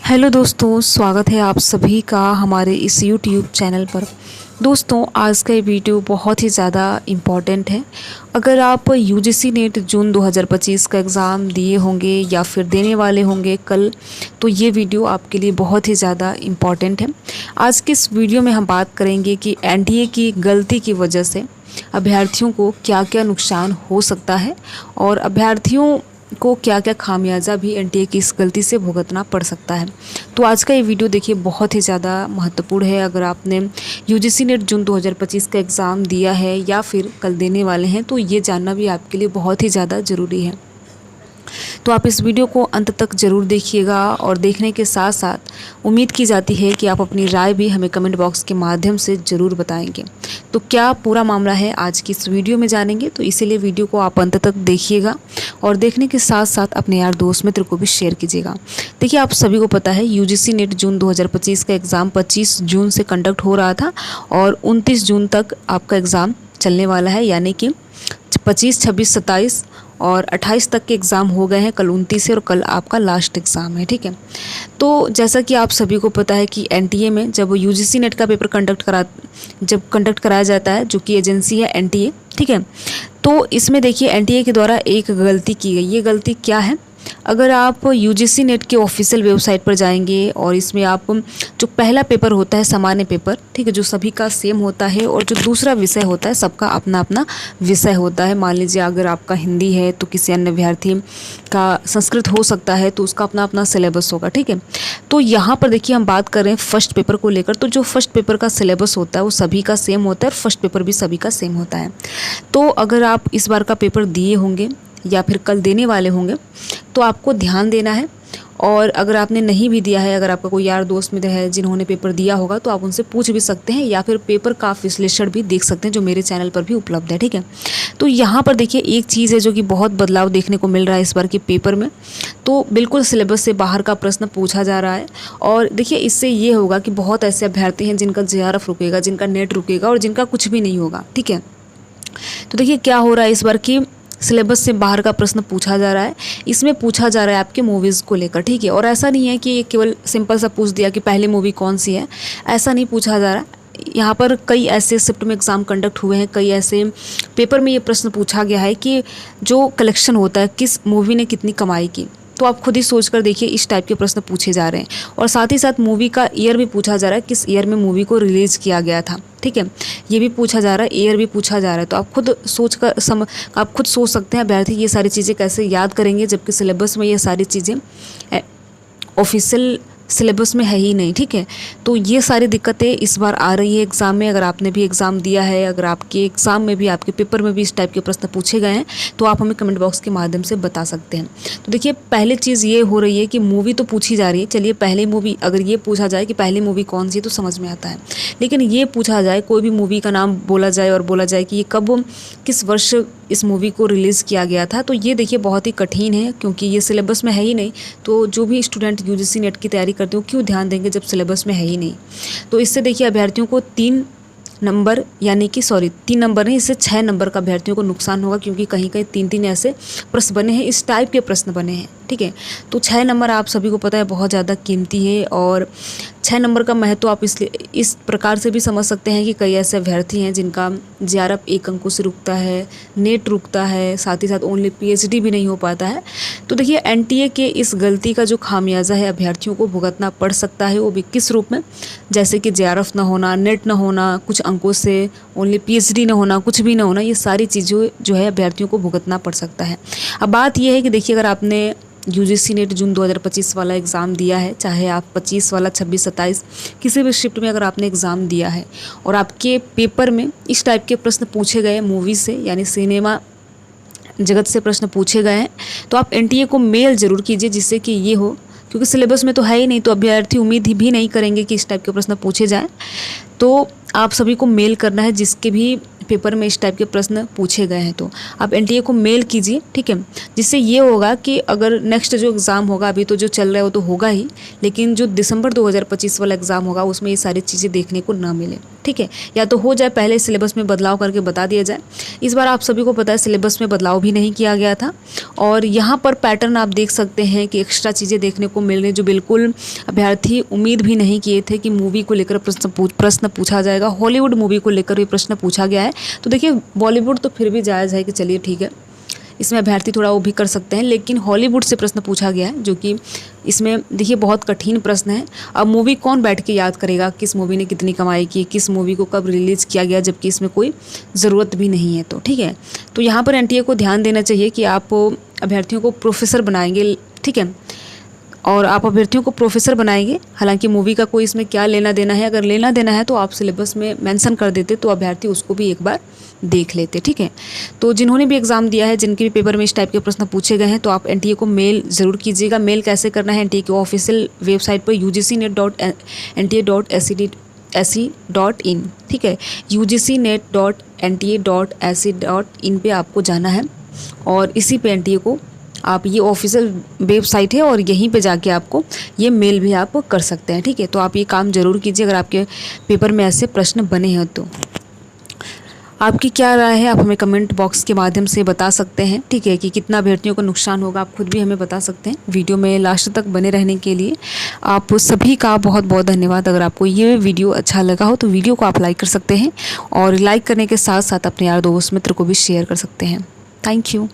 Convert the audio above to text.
Hello दोस्तों, स्वागत है आप सभी का हमारे इस यूट्यूब चैनल पर। दोस्तों, आज का ये वीडियो बहुत ही ज़्यादा इम्पॉर्टेंट है। अगर आप यूजीसी नेट जून 2025 का एग्ज़ाम दिए होंगे या फिर देने वाले होंगे कल, तो ये वीडियो आपके लिए बहुत ही ज़्यादा इम्पॉर्टेंट है। आज की इस वीडियो में हम बात करेंगे कि एनडीए की गलती की वजह से अभ्यर्थियों को क्या क्या नुकसान हो सकता है और अभ्यर्थियों को क्या क्या खामियाजा भी एनडीए की इस गलती से भुगतना पड़ सकता है। तो आज का ये वीडियो देखिए बहुत ही ज़्यादा महत्वपूर्ण है। अगर आपने यूजीसी नेट जून 2025 का एग्ज़ाम दिया है या फिर कल देने वाले हैं, तो ये जानना भी आपके लिए बहुत ही ज़्यादा ज़रूरी है। तो आप इस वीडियो को अंत तक ज़रूर देखिएगा और देखने के साथ साथ उम्मीद की जाती है कि आप अपनी राय भी हमें कमेंट बॉक्स के माध्यम से ज़रूर बताएंगे। तो क्या पूरा मामला है आज की इस वीडियो में जानेंगे, तो इसीलिए वीडियो को आप अंत तक देखिएगा और देखने के साथ साथ अपने यार दोस्त मित्र को भी शेयर कीजिएगा। देखिए, आप सभी को पता है यूजीसी नेट जून 2025 का एग्ज़ाम 25 जून से कंडक्ट हो रहा था और 29 जून तक आपका एग्ज़ाम चलने वाला है, यानी कि 25, 26, 27 और 28 तक के एग्ज़ाम हो गए हैं। कल 29 है और कल आपका लास्ट एग्ज़ाम है, ठीक है। तो जैसा कि आप सभी को पता है कि एनटीए में जब यूजीसी नेट का पेपर कंडक्ट कराया जाता है, जो कि एजेंसी है एनटीए, ठीक है। तो इसमें देखिए एनटीए के द्वारा एक गलती की गई। ये गलती क्या है? अगर आप यूजीसी नेट के ऑफिशियल वेबसाइट पर जाएंगे और इसमें आप जो पहला पेपर होता है सामान्य पेपर, ठीक है, जो सभी का सेम होता है, और जो दूसरा विषय होता है सबका अपना अपना विषय होता है। मान लीजिए अगर आपका हिंदी है तो किसी अन्य अभ्यर्थी का संस्कृत हो सकता है, तो उसका अपना अपना सिलेबस होगा, ठीक है। तो यहाँ पर देखिए हम बात कर रहे हैं फर्स्ट पेपर को लेकर। तो जो फर्स्ट पेपर का सिलेबस होता है वो सभी का सेम होता है और फर्स्ट पेपर भी सभी का सेम होता है। तो अगर आप इस बार का पेपर दिए होंगे या फिर कल देने वाले होंगे, तो आपको ध्यान देना है। और अगर आपने नहीं भी दिया है, अगर आपका कोई यार दोस्त मित्र है जिन्होंने पेपर दिया होगा, तो आप उनसे पूछ भी सकते हैं या फिर पेपर का विश्लेषण भी देख सकते हैं, जो मेरे चैनल पर भी उपलब्ध है, ठीक है। तो यहाँ पर देखिए एक चीज़ है जो कि बहुत बदलाव देखने को मिल रहा है इस बार के पेपर में। तो बिल्कुल सिलेबस से बाहर का प्रश्न पूछा जा रहा है। और देखिए इससे ये होगा कि बहुत ऐसे अभ्यर्थी हैं जिनका जेआरएफ रुकेगा, जिनका नेट रुकेगा और जिनका कुछ भी नहीं होगा, ठीक है। तो देखिए क्या हो रहा है इस बार की सिलेबस से बाहर का प्रश्न पूछा जा रहा है। इसमें पूछा जा रहा है आपके मूवीज़ को लेकर, ठीक है। और ऐसा नहीं है कि केवल सिंपल सा पूछ दिया कि पहली मूवी कौन सी है, ऐसा नहीं पूछा जा रहा है। यहाँ पर कई ऐसे शिफ्ट में एग्ज़ाम कंडक्ट हुए हैं, कई ऐसे पेपर में ये प्रश्न पूछा गया है कि जो कलेक्शन होता है किस मूवी ने कितनी कमाई की। तो आप खुद ही सोच कर देखिए, इस टाइप के प्रश्न पूछे जा रहे हैं। और साथ ही साथ मूवी का ईयर भी पूछा जा रहा है, किस ईयर में मूवी को रिलीज़ किया गया था, ठीक है। ये भी पूछा जा रहा है, ईयर भी पूछा जा रहा है। तो आप खुद सोच सकते हैं अभ्यर्थी ये सारी चीज़ें कैसे याद करेंगे, जबकि सिलेबस में ये सारी चीज़ें ऑफिशियल सिलेबस में है ही नहीं, ठीक है। तो ये सारी दिक्कतें इस बार आ रही है एग्ज़ाम में। अगर आपने भी एग्ज़ाम दिया है, अगर आपके एग्ज़ाम में भी, आपके पेपर में भी इस टाइप के प्रश्न पूछे गए हैं, तो आप हमें कमेंट बॉक्स के माध्यम से बता सकते हैं। तो देखिए पहली चीज़ ये हो रही है कि मूवी तो पूछी जा रही है। चलिए पहली मूवी, अगर ये पूछा जाए कि पहली मूवी कौन सी है तो समझ में आता है, लेकिन ये पूछा जाए, कोई भी मूवी का नाम बोला जाए और बोला जाए कि ये कब, किस वर्ष इस मूवी को रिलीज़ किया गया था, तो ये देखिए बहुत ही कठिन है, क्योंकि ये सिलेबस में है ही नहीं। तो जो भी स्टूडेंट यूजीसी नेट की तैयारी करते हो क्यों ध्यान देंगे जब सिलेबस में है ही नहीं। तो इससे देखिए अभ्यर्थियों को 3 नंबर नहीं, इससे 6 नंबर का अभ्यर्थियों को नुकसान होगा, क्योंकि कहीं कहीं 3-3 ऐसे प्रश्न बने हैं, इस टाइप के प्रश्न बने हैं, ठीक है। तो 6 नंबर आप सभी को पता है बहुत ज़्यादा कीमती है। और 6 नंबर का महत्व आप इस प्रकार से भी समझ सकते हैं कि कई ऐसे अभ्यर्थी हैं जिनका जेआरएफ 1 अंकों से रुकता है, नेट रुकता है, साथ ही साथ ओनली पीएचडी भी नहीं हो पाता है। तो देखिए एनटीए के इस गलती का जो खामियाजा है अभ्यर्थियों को भुगतना पड़ सकता है, वो भी किस रूप में, जैसे कि जेआरएफ ना होना, नेट ना होना, कुछ अंकों से ओनली पीएचडी ना होना, कुछ भी ना होना, ये सारी चीज़ें जो है अभ्यर्थियों को भुगतना पड़ सकता है। अब बात यह है कि देखिए अगर आपने यूजीसी नेट जून 2025 वाला एग्ज़ाम दिया है, चाहे आप 25 वाला, 26, 27 किसी भी शिफ्ट में अगर आपने एग्ज़ाम दिया है और आपके पेपर में इस टाइप के प्रश्न पूछे गए मूवी से, यानी सिनेमा जगत से प्रश्न पूछे गए हैं, तो आप एनटीए को मेल ज़रूर कीजिए, जिससे कि ये हो, क्योंकि सिलेबस में तो है ही नहीं, तो अभ्यर्थी उम्मीद भी नहीं करेंगे कि इस टाइप के प्रश्न पूछे जाएँ। तो आप सभी को मेल करना है जिसके भी पेपर में इस टाइप के प्रश्न पूछे गए हैं, तो आप एनटीए को मेल कीजिए, ठीक है। जिससे ये होगा कि अगर नेक्स्ट जो एग्ज़ाम होगा, अभी तो जो चल रहा है वो तो होगा ही, लेकिन जो दिसंबर 2025 वाला एग्ज़ाम होगा उसमें ये सारी चीज़ें देखने को ना मिले, ठीक है, या तो हो जाए पहले सिलेबस में बदलाव करके बता दिया जाए। इस बार आप सभी को पता है सिलेबस में बदलाव भी नहीं किया गया था और यहाँ पर पैटर्न आप देख सकते हैं कि एक्स्ट्रा चीज़ें देखने को मिल रही जो बिल्कुल अभ्यर्थी उम्मीद भी नहीं किए थे कि मूवी को लेकर प्रश्न पूछा जाएगा। हॉलीवुड मूवी को लेकर भी प्रश्न पूछा गया है। तो देखिए बॉलीवुड तो फिर भी जायज़ है कि चलिए ठीक है, इसमें अभ्यर्थी थोड़ा वो भी कर सकते हैं, लेकिन हॉलीवुड से प्रश्न पूछा गया है जो कि इसमें देखिए बहुत कठिन प्रश्न है। अब मूवी कौन बैठ के याद करेगा, किस मूवी ने कितनी कमाई की, किस मूवी को कब रिलीज़ किया गया, जबकि इसमें कोई ज़रूरत भी नहीं है। तो ठीक है, तो यहाँ पर एनटीए को ध्यान देना चाहिए कि आप अभ्यर्थियों को प्रोफेसर बनाएंगे, ठीक है, और आप अभ्यर्थियों को प्रोफेसर बनाएंगे। हालांकि मूवी का कोई इसमें क्या लेना देना है, अगर लेना देना है तो आप सिलेबस में मेंशन कर देते तो अभ्यर्थी उसको भी एक बार देख लेते। ठीक है, तो जिन्होंने भी एग्ज़ाम दिया है, जिनके भी पेपर में इस टाइप के प्रश्न पूछे गए हैं, तो आप एनटीए को मेल ज़रूर कीजिएगा। मेल कैसे करना है, एनटीए की ऑफिशियल वेबसाइट पर ugcnet.nta.ac.in, ठीक है, ugcnet.nta.ac.in पे आपको जाना है और इसी पे एनटीए को आप, ये ऑफिशियल वेबसाइट है और यहीं पे जाके आपको ये मेल भी आप कर सकते हैं। ठीक है, तो आप ये काम ज़रूर कीजिए अगर आपके पेपर में ऐसे प्रश्न बने हैं तो। आपकी क्या राय है आप हमें कमेंट बॉक्स के माध्यम से बता सकते हैं। ठीक है, कि कितना अभ्यर्थियों को नुकसान होगा आप खुद भी हमें बता सकते हैं। वीडियो में लास्ट तक बने रहने के लिए आप सभी का बहुत बहुत धन्यवाद। अगर आपको ये वीडियो अच्छा लगा हो तो वीडियो को आप लाइक कर सकते हैं और लाइक करने के साथ साथ अपने यार दोस्त मित्र को भी शेयर कर सकते हैं। Thank you.